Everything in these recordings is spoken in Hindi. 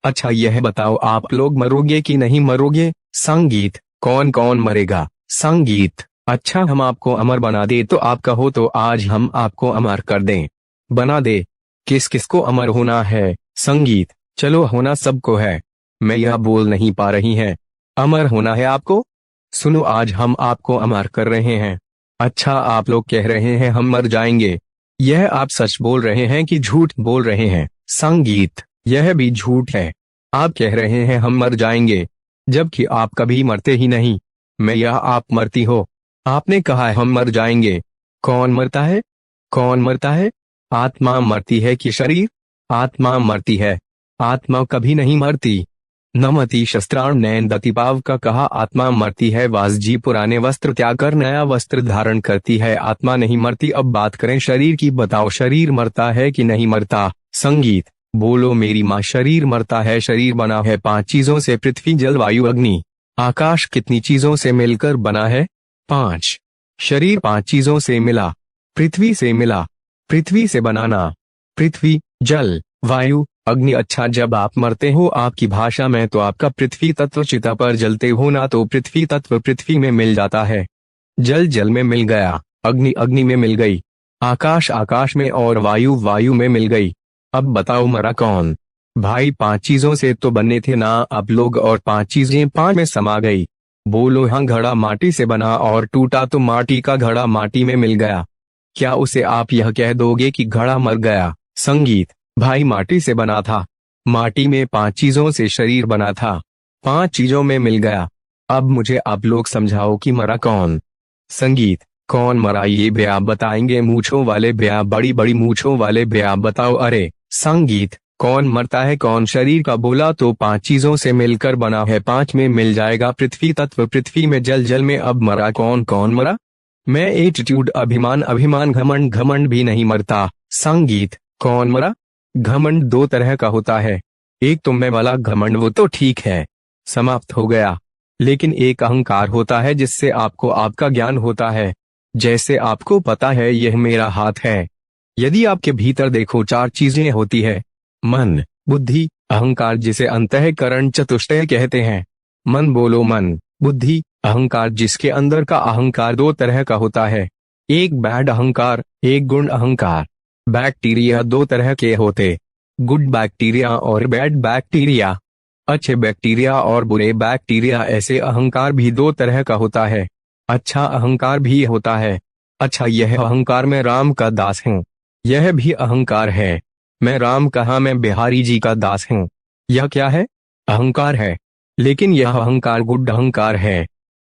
अच्छा यह बताओ आप लोग मरोगे कि नहीं मरोगे? संगीत, कौन कौन मरेगा? संगीत, अच्छा हम आपको अमर बना दे तो आप कहो तो आज हम आपको अमर कर दें। बना दे। किस किस को अमर होना है? संगीत, चलो होना सबको है। मैं यह बोल नहीं पा रही है। अमर होना है आपको? सुनो आज हम आपको अमर कर रहे हैं। अच्छा आप लोग कह रहे हैं हम मर जाएंगे। यह आप सच बोल रहे हैं कि झूठ बोल रहे हैं? संगीत, यह भी झूठ है। आप कह रहे हैं हम मर जाएंगे, जबकि आप कभी मरते ही नहीं। मैं या आप मरती हो? आपने कहा है हम मर जाएंगे। कौन मरता है? कौन मरता है? आत्मा मरती है कि शरीर? आत्मा मरती है। आत्मा कभी नहीं मरती। नमति शस्त्राण नैन दतिपाव का कहा आत्मा मरती है। वास जी पुराने वस्त्र त्याग कर नया वस्त्र धारण करती है, आत्मा नहीं मरती। अब बात करें शरीर की, बताओ शरीर मरता है कि नहीं मरता? संगीत, बोलो मेरी माँ शरीर मरता है। शरीर बना है 5 चीजों से, पृथ्वी जल वायु अग्नि आकाश। कितनी चीजों से मिलकर बना है? 5। शरीर 5 चीजों से मिला। पृथ्वी से मिला। पृथ्वी से बनाना, पृथ्वी जल वायु अग्नि। अच्छा जब आप मरते हो आपकी भाषा में तो आपका पृथ्वी तत्व चिता पर जलते हो ना, तो पृथ्वी तत्व पृथ्वी में मिल जाता है, जल जल में मिल गया, अग्नि अग्नि में मिल गई, आकाश आकाश में और वायु वायु में मिल गई। अब बताओ मरा कौन? भाई 5 चीजों से तो बने थे ना आप लोग, और 5 चीजें 5 में समा गई। बोलो हाँ, घड़ा माटी से बना और टूटा तो माटी का घड़ा माटी में मिल गया। क्या उसे आप यह कह दोगे कि घड़ा मर गया? संगीत, भाई माटी से बना था, माटी में 5 चीजों से शरीर बना था, 5 चीजों में मिल गया। अब मुझे आप लोग समझाओ कि मरा कौन? संगीत, कौन मरा ये भैया बताएंगे? मूछों वाले भैया, बड़ी बड़ी मूछों वाले भैया बताओ। अरे संगीत, कौन मरता है? कौन शरीर का? बोला तो 5 चीजों से मिलकर बना है, 5 में मिल जाएगा। पृथ्वी तत्व पृथ्वी में जल जल में। अब मरा कौन? कौन मरा? मैं एटीट्यूड अभिमान अभिमान घमंड घमंड भी नहीं मरता। संगीत, कौन मरा? घमंड 2 तरह का होता है, एक तो मैं वाला घमंड, वो तो ठीक है, समाप्त हो गया। लेकिन एक अहंकार होता है जिससे आपको आपका ज्ञान होता है। जैसे आपको पता है यह मेरा हाथ है। यदि आपके भीतर देखो 4 चीजें होती है, मन बुद्धि अहंकार, जिसे अंतःकरण चतुष्टय कहते हैं। मन, बोलो मन बुद्धि अहंकार। जिसके अंदर का अहंकार 2 तरह का होता है, एक बैड अहंकार, एक गुण अहंकार। बैक्टीरिया 2 तरह के होते, गुड बैक्टीरिया और बैड बैक्टीरिया। अच्छे बैक्टीरिया और बुरे बैक्टीरिया। ऐसे अहंकार भी 2 तरह का होता है, अच्छा अहंकार भी होता है। अच्छा यह अहंकार मैं राम का दास हूँ, यह भी अहंकार है। मैं राम कहाँ, मैं बिहारी जी का दास हूँ। यह क्या है? अहंकार है, लेकिन यह अहंकार गुड अहंकार है।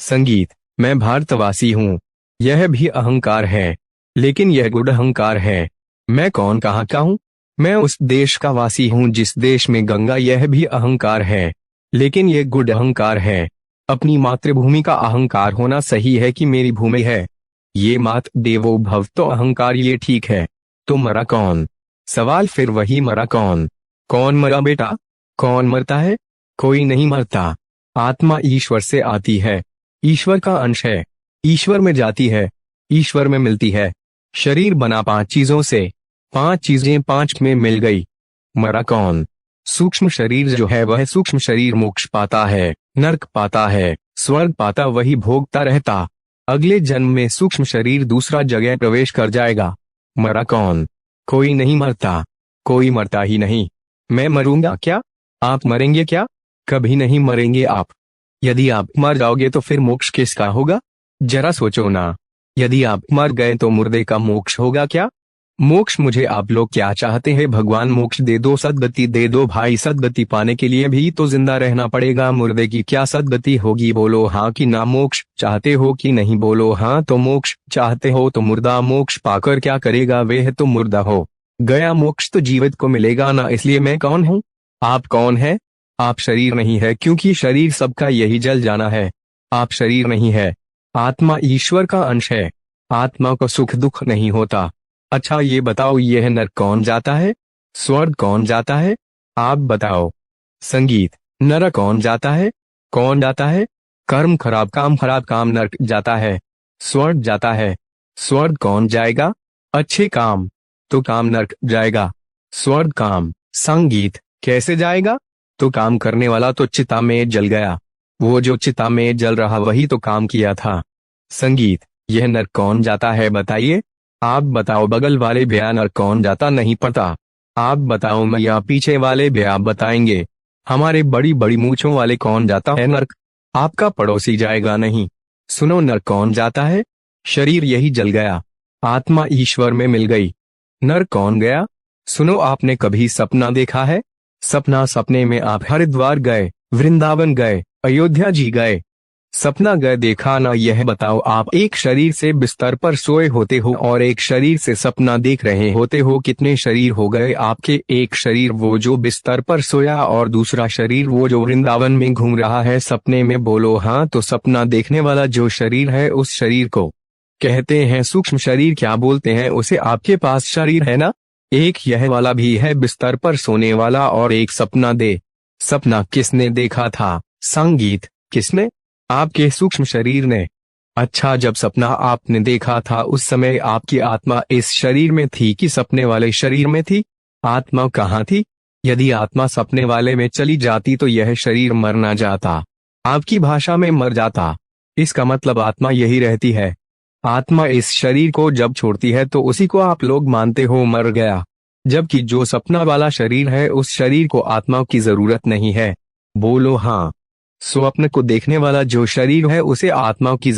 संगीत, मैं भारतवासी हूँ, यह भी अहंकार है, लेकिन यह गुड अहंकार है। मैं कौन कहाँ का हूँ? मैं उस देश का वासी हूँ जिस देश में गंगा, यह भी अहंकार है, लेकिन यह गुड अहंकार है। अपनी मातृभूमि का अहंकार होना सही है कि मेरी भूमि है, ये मात देवो भव तो अहंकार, ये ठीक है। तो मरा कौन? सवाल फिर वही, मरा कौन? कौन मरा बेटा? कौन मरता है? कोई नहीं मरता। आत्मा ईश्वर से आती है, ईश्वर का अंश है, ईश्वर में जाती है, ईश्वर में मिलती है। शरीर बना 5 चीजों से, 5 चीजें 5 में मिल गई। मरा कौन? सूक्ष्म शरीर जो है वह सूक्ष्म शरीर मोक्ष पाता है, नरक पाता है, स्वर्ग पाता, वही भोगता रहता। अगले जन्म में सूक्ष्म शरीर दूसरा जगह प्रवेश कर जाएगा। मरा कौन? कोई नहीं मरता, कोई मरता ही नहीं। मैं मरूंगा क्या? आप मरेंगे क्या? कभी नहीं मरेंगे आप। यदि आप मर जाओगे तो फिर मोक्ष किसका होगा? जरा सोचो ना। यदि आप मर गए तो मुर्दे का मोक्ष होगा क्या? मोक्ष, मुझे आप लोग क्या चाहते हैं? भगवान मोक्ष दे दो, सद्गति दे दो। भाई सद्गति पाने के लिए भी तो जिंदा रहना पड़ेगा, मुर्दे की क्या सद्गति होगी? बोलो हाँ कि ना। मोक्ष चाहते हो कि नहीं? बोलो हाँ। तो मोक्ष चाहते हो तो मुर्दा मोक्ष पाकर क्या करेगा? वह तो मुर्दा हो गया, मोक्ष तो जीवित को मिलेगा ना। इसलिए मैं कौन हूँ? आप कौन है? आप शरीर नहीं है, क्योंकि शरीर सबका यही जल जाना है। आप शरीर नहीं है, आत्मा ईश्वर का अंश है, आत्मा को सुख दुख नहीं होता। अच्छा ये बताओ, यह नरक कौन जाता है? स्वर्ग कौन जाता है? आप बताओ। संगीत, नरक कौन जाता है? कौन जाता है? कर्म खराब काम नरक जाता है, स्वर्ग जाता है। स्वर्ग कौन जाएगा? अच्छे काम, तो काम नरक जाएगा, स्वर्ग काम। संगीत, कैसे जाएगा? तो काम करने वाला तो चिता में जल गया। वो जो चिता में जल रहा वही तो काम किया था। संगीत, यह नर कौन जाता है बताइए। आप बताओ बगल वाले भैया नर कौन जाता नहीं पता। आप बताओ मैं या पीछे वाले भैया बताएंगे। हमारे बड़ी बड़ी मूंछों वाले कौन जाता है नरक। आपका पड़ोसी जाएगा नहीं। सुनो नर कौन जाता है। शरीर यही जल गया, आत्मा ईश्वर में मिल गई। नर कौन गया। सुनो आपने कभी सपना देखा है। सपने में आप हरिद्वार गए, वृंदावन गए, अयोध्या जी गए। सपना गए देखा ना। यह बताओ आप एक शरीर से बिस्तर पर सोए होते हो और एक शरीर से सपना देख रहे होते हो। कितने शरीर हो गए आपके। एक शरीर वो जो बिस्तर पर सोया और दूसरा शरीर वो जो वृंदावन में घूम रहा है सपने में। बोलो हाँ। तो सपना देखने वाला जो शरीर है उस शरीर को कहते हैं सूक्ष्म शरीर। क्या बोलते हैं उसे। आपके पास शरीर है ना। एक यह वाला भी है बिस्तर पर सोने वाला और एक सपना दे। सपना किसने देखा था। संगीत, किसने। आपके सूक्ष्म शरीर ने। अच्छा, जब सपना आपने देखा था उस समय आपकी आत्मा इस शरीर में थी कि सपने वाले शरीर में थी। आत्मा कहाँ थी। यदि आत्मा सपने वाले में चली जाती तो यह शरीर मर ना जाता, आपकी भाषा में मर जाता। इसका मतलब आत्मा यही रहती है। आत्मा इस शरीर को जब छोड़ती है तो उसी को आप लोग मानते हो मर गया, जबकि जो सपना वाला शरीर है उस शरीर को आत्मा की जरूरत नहीं है। बोलो हाँ। स्वप्न को देखने वाला जो शरीर है उसे आत्मा की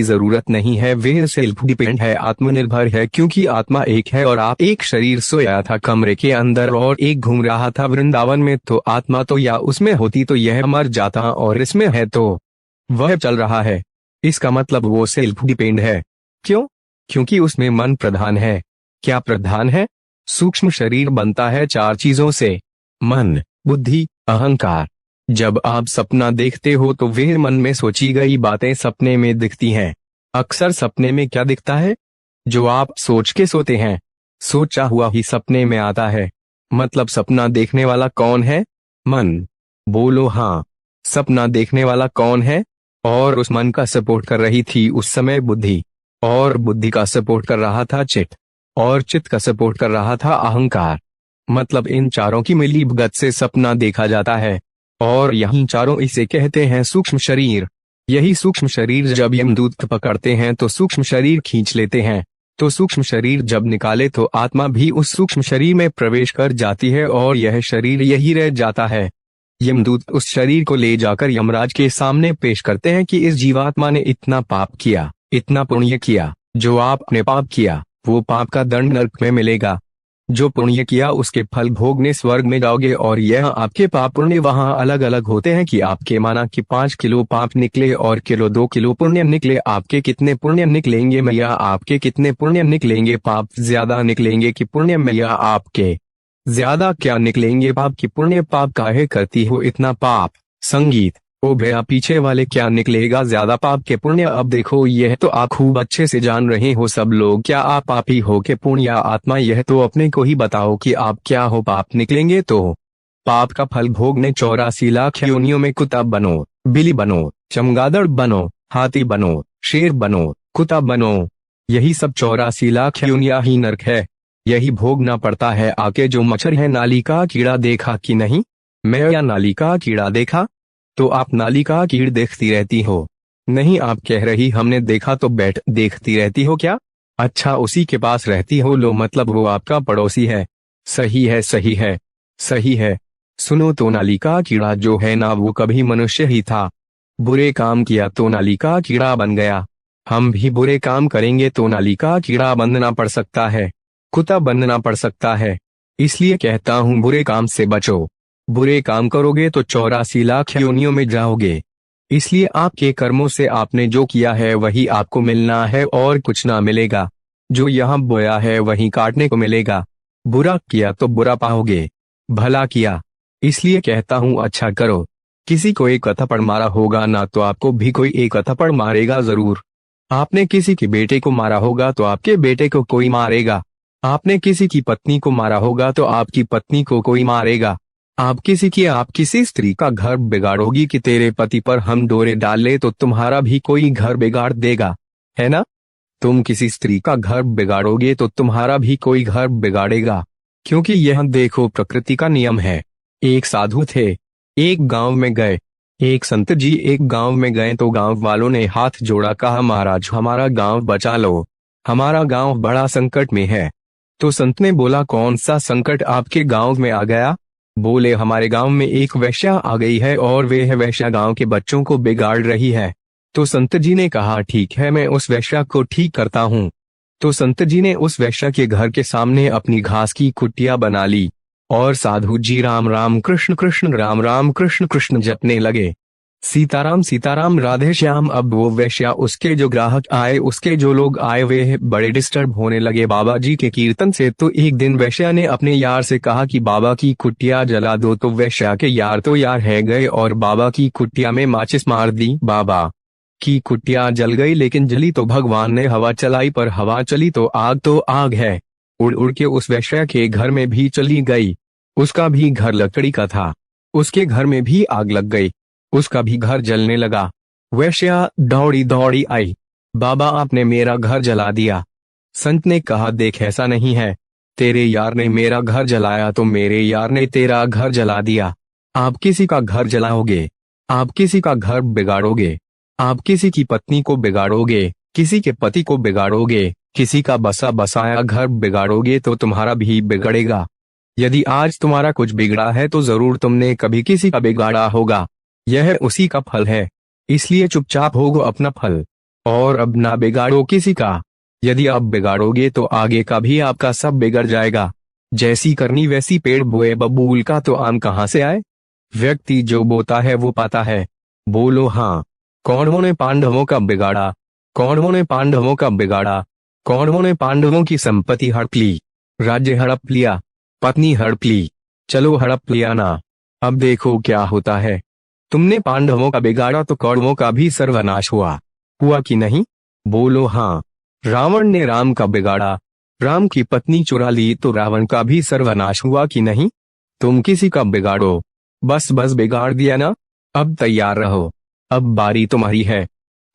जरूरत नहीं है। वे सेल्फ डिपेंड है, आत्मनिर्भर है, क्योंकि आत्मा एक है और आप एक शरीर सोया था कमरे के अंदर और एक घूम रहा था वृंदावन में। तो आत्मा तो या उसमें होती तो यह मर जाता और इसमें है तो वह चल रहा है। इसका मतलब वो सेल्फ डिपेंड है। क्यों। क्योंकि उसमें मन प्रधान है। क्या प्रधान है। सूक्ष्म शरीर बनता है चार चीजों से, मन, बुद्धि, अहंकार। जब आप सपना देखते हो तो वे मन में सोची गई बातें सपने में दिखती हैं। अक्सर सपने में क्या दिखता है। जो आप सोच के सोते हैं सोचा हुआ ही सपने में आता है। मतलब सपना देखने वाला कौन है। मन। बोलो हाँ। सपना देखने वाला कौन है। और उस मन का सपोर्ट कर रही थी उस समय बुद्धि, और बुद्धि का सपोर्ट कर रहा था चित्त, और चित्त का सपोर्ट कर रहा था अहंकार। मतलब इन चारों की मिलीभगत से सपना देखा जाता है और यही चारों इसे कहते हैं सूक्ष्म शरीर। यही सूक्ष्म शरीर जब यमदूत पकड़ते हैं तो सूक्ष्म शरीर खींच लेते हैं, तो सूक्ष्म शरीर जब निकाले तो आत्मा भी उस सूक्ष्म शरीर में प्रवेश कर जाती है और यह शरीर यही रह जाता है। यमदूत उस शरीर को ले जाकर यमराज के सामने पेश करते हैं कि इस जीवात्मा ने इतना पाप किया, इतना पुण्य किया। जो आपने पाप किया वो पाप का दंड नरक में मिलेगा, जो पुण्य किया उसके फल भोगने स्वर्ग में जाओगे। और यह आपके पाप पुण्य वहाँ अलग अलग होते हैं कि आपके माना कि 5 किलो पाप निकले और 2 किलो पुण्य निकले। आपके कितने पुण्य निकलेंगे मैया। आपके कितने पुण्य निकलेंगे। पाप ज्यादा निकलेंगे कि पुण्य मैया। आपके ज्यादा क्या निकलेंगे पाप की पुण्य। पाप काहे करती हो इतना पाप। संगीत, ओ भैया पीछे वाले क्या निकलेगा ज्यादा पाप के पुण्य। अब देखो यह तो आप खूब अच्छे से जान रहे हो सब लोग। क्या आप पापी हो के पुण्य या आत्मा। यह तो अपने को ही बताओ कि आप क्या हो। पाप निकलेंगे तो पाप का फल भोगने 84 लाख योनियों में कुत्ता बनो, बिल्ली बनो, चमगादड़ बनो, हाथी बनो, शेर बनो, कुत्ता बनो। यही सब 84 लाख योनियां ही नरक है। यही भोगना पड़ता है। आके जो मच्छर है नाली का कीड़ा देखा कि नहीं। मैं या नाली का कीड़ा देखा। तो आप नाली का कीड़ देखती रहती हो। नहीं आप कह रही हमने देखा तो बैठ देखती रहती हो क्या। अच्छा उसी के पास रहती हो। लो मतलब वो आपका पड़ोसी है। सही है सही है सही है। सुनो तो नाली का कीड़ा जो है ना वो कभी मनुष्य ही था। बुरे काम किया तो नाली का कीड़ा बन गया। हम भी बुरे काम करेंगे तो नाली का कीड़ा बनना पड़ सकता है, कुत्ता बनना पड़ सकता है। इसलिए कहता हूँ बुरे काम से बचो। बुरे काम करोगे तो 84 लाख योनियों में जाओगे। इसलिए आपके कर्मों से आपने जो किया है वही आपको मिलना है और कुछ ना मिलेगा। जो यहाँ बोया है वही काटने को मिलेगा। बुरा किया तो बुरा पाओगे, भला किया। इसलिए कहता हूँ अच्छा करो। किसी को एक थप्पड़ मारा होगा ना तो आपको भी कोई एक थप्पड़ मारेगा जरूर। आपने किसी के बेटे को मारा होगा तो आपके बेटे को कोई मारेगा। आपने किसी की पत्नी को मारा होगा तो आपकी पत्नी को कोई मारेगा। आप किसी स्त्री का घर बिगाड़ोगी कि तेरे पति पर हम डोरे डाल ले तो तुम्हारा भी कोई घर बिगाड़ देगा, है ना। तुम किसी स्त्री का घर बिगाड़ोगे तो तुम्हारा भी कोई घर बिगाड़ेगा। क्योंकि यह देखो प्रकृति का नियम है। एक साधु थे, एक गांव में गए। एक संत जी एक गांव में गए तो गांव वालों ने हाथ जोड़ा, कहा महाराज हमारा गांव बचा लो, हमारा गांव बड़ा संकट में है। तो संत ने बोला कौन सा संकट आपके गांव में आ गया? बोले हमारे गांव में एक वेश्या आ गई है और वह वेश्या गांव के बच्चों को बिगाड़ रही है। तो संत जी ने कहा ठीक है मैं उस वेश्या को ठीक करता हूँ। तो संत जी ने उस वेश्या के घर के सामने अपनी घास की कुटिया बना ली और साधु जी राम राम कृष्ण राम राम कृष्ण कृष्ण जपने लगे। सीताराम राधे श्याम। अब वो वेश्या, उसके जो ग्राहक आए, उसके जो लोग आए, वे बड़े डिस्टर्ब होने लगे बाबा जी के कीर्तन से। तो एक दिन वेश्या ने अपने यार से कहा कि बाबा की कुटिया जला दो। तो वेश्या के यार तो यार है गए और बाबा की कुटिया में माचिस मार दी। बाबा की कुटिया जल गई, लेकिन जली तो भगवान ने हवा चलाई, पर हवा चली तो आग है। उड़ उड़ के उस वेश्या के घर में भी चली गई। उसका भी घर लकड़ी का था, उसके घर में भी आग लग गई, उसका भी घर जलने लगा। वेश्या दौड़ी दौड़ी आई, बाबा आपने मेरा घर जला दिया। संत ने कहा देख ऐसा नहीं है, तेरे यार ने मेरा घर जलाया तो मेरे यार ने तेरा घर जला दिया। आप किसी का घर जलाओगे, आप किसी का घर बिगाड़ोगे, आप किसी की पत्नी को बिगाड़ोगे, किसी के पति को बिगाड़ोगे, किसी का बसा बसाया घर बिगाड़ोगे तो तुम्हारा भी बिगड़ेगा। यदि आज तुम्हारा कुछ बिगड़ा है तो जरूर तुमने कभी किसी का बिगाड़ा होगा। यह उसी का फल है, इसलिए चुपचाप भोगो अपना फल और अब ना बिगाड़ो किसी का। यदि आप बिगाड़ोगे तो आगे का भी आपका सब बिगड़ जाएगा। जैसी करनी वैसी पेड़ बोए बबूल का तो आम कहाँ से आए? व्यक्ति जो बोता है वो पाता है। बोलो हाँ। कौरवों ने पांडवों का बिगाड़ा, कौरवों ने पांडवों का बिगाड़ा, कौरवों ने पांडवों की संपत्ति हड़प ली, राज्य हड़प लिया, पत्नी हड़प ली, चलो हड़प लिया ना, अब देखो क्या होता है। तुमने पांडवों का बिगाड़ा तो कौरवों का भी सर्वनाश हुआ कि नहीं? बोलो हाँ। रावण ने राम का बिगाड़ा, राम की पत्नी चुरा ली तो रावण का भी सर्वनाश हुआ कि नहीं? तुम किसी का बिगाड़ो, बस बिगाड़ दिया ना, अब तैयार रहो, अब बारी तुम्हारी है।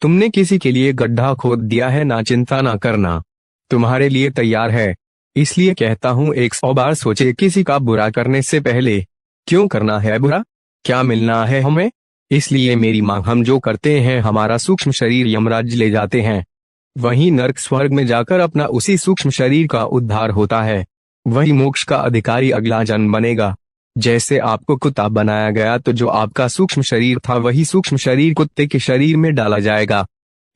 तुमने किसी के लिए गड्ढा खोद दिया है ना, चिंता ना करना, तुम्हारे लिए तैयार है। इसलिए कहता हूँ 100 बार सोचे किसी का बुरा करने से पहले। क्यों करना है बुरा? क्या मिलना है हमें? इसलिए मेरी माँ, हम जो करते हैं हमारा सूक्ष्म शरीर यमराज ले जाते हैं, वहीं नरक स्वर्ग में जाकर अपना उसी सूक्ष्म शरीर का उद्धार होता है, वही मोक्ष का अधिकारी अगला जन्म बनेगा। जैसे आपको कुत्ता बनाया गया तो जो आपका सूक्ष्म शरीर था वही सूक्ष्म शरीर कुत्ते के शरीर में डाला जाएगा।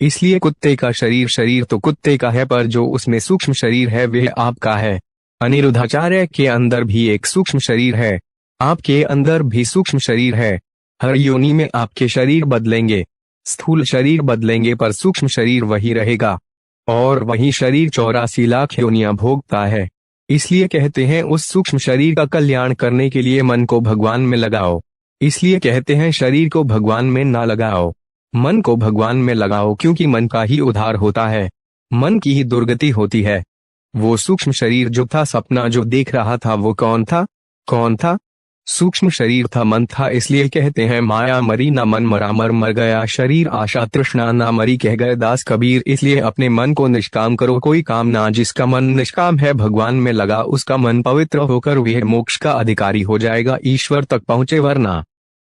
इसलिए कुत्ते का शरीर तो कुत्ते का है, पर जो उसमें सूक्ष्म शरीर है वह आपका है। अनिरुद्धाचार्य के अंदर भी एक सूक्ष्म शरीर है, आपके अंदर भी सूक्ष्म शरीर है। हर योनि में आपके शरीर बदलेंगे, स्थूल शरीर बदलेंगे पर सूक्ष्म शरीर वही रहेगा, और वही शरीर 84 लाख योनियां भोगता है। इसलिए कहते हैं उस सूक्ष्म शरीर का कल्याण करने के लिए मन को भगवान में लगाओ। इसलिए कहते हैं शरीर को भगवान में ना लगाओ, मन को भगवान में लगाओ, क्योंकि मन का ही उद्धार होता है, मन की ही दुर्गति होती है। वो सूक्ष्म शरीर जो था, सपना जो देख रहा था, वो कौन था? सूक्ष्म शरीर था, मन था। इसलिए कहते हैं माया मरी ना मन मरा, मर गया शरीर, आशा तृष्णा ना मरी, कह गए दास कबीर। इसलिए अपने मन को निष्काम करो, कोई काम ना। जिसका मन निष्काम है, भगवान में लगा, उसका मन पवित्र होकर वह मोक्ष का अधिकारी हो जाएगा, ईश्वर तक पहुँचे, वरना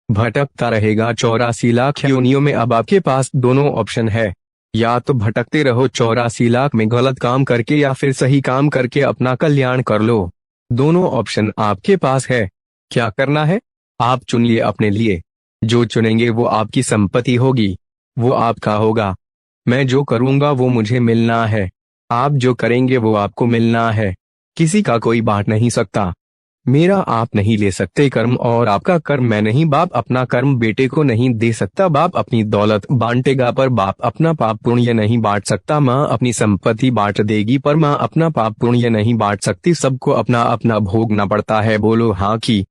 भटकता रहेगा 84 लाख योनियों में। अब आपके पास दोनों ऑप्शन है, या तो भटकते रहो 84 लाख में गलत काम करके, या फिर सही काम करके अपना कल्याण कर लो। दोनों ऑप्शन आपके पास है, क्या करना है आप चुन लिए अपने लिए। जो चुनेंगे वो आपकी संपत्ति होगी, वो आपका होगा। मैं जो करूंगा वो मुझे मिलना है, आप जो करेंगे वो आपको मिलना है। किसी का कोई बांट नहीं सकता, मेरा आप नहीं ले सकते कर्म, और आपका कर्म मैं नहीं। बाप अपना कर्म बेटे को नहीं दे सकता, बाप अपनी दौलत बांटेगा पर बाप अपना पाप पुण्य नहीं बांट सकता। माँ अपनी संपत्ति बांट देगी पर माँ अपना पाप पुण्य नहीं बांट सकती। सबको अपना अपना भोगना पड़ता है। बोलो हाँ की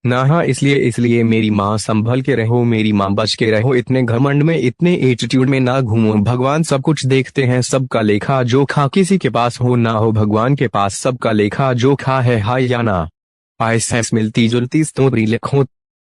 ना हाँ। इसलिए मेरी माँ संभल के रहो, मेरी माँ बच के रहो, इतने घमंड में, इतने एटीट्यूड में ना घूमो। भगवान सब कुछ देखते हैं, सबका लेखा जोखा किसी के पास हो ना हो, भगवान के पास सबका लेखा जोखा है। हाय या ना? आइस मिलती जुलती स्टोरी लिखो।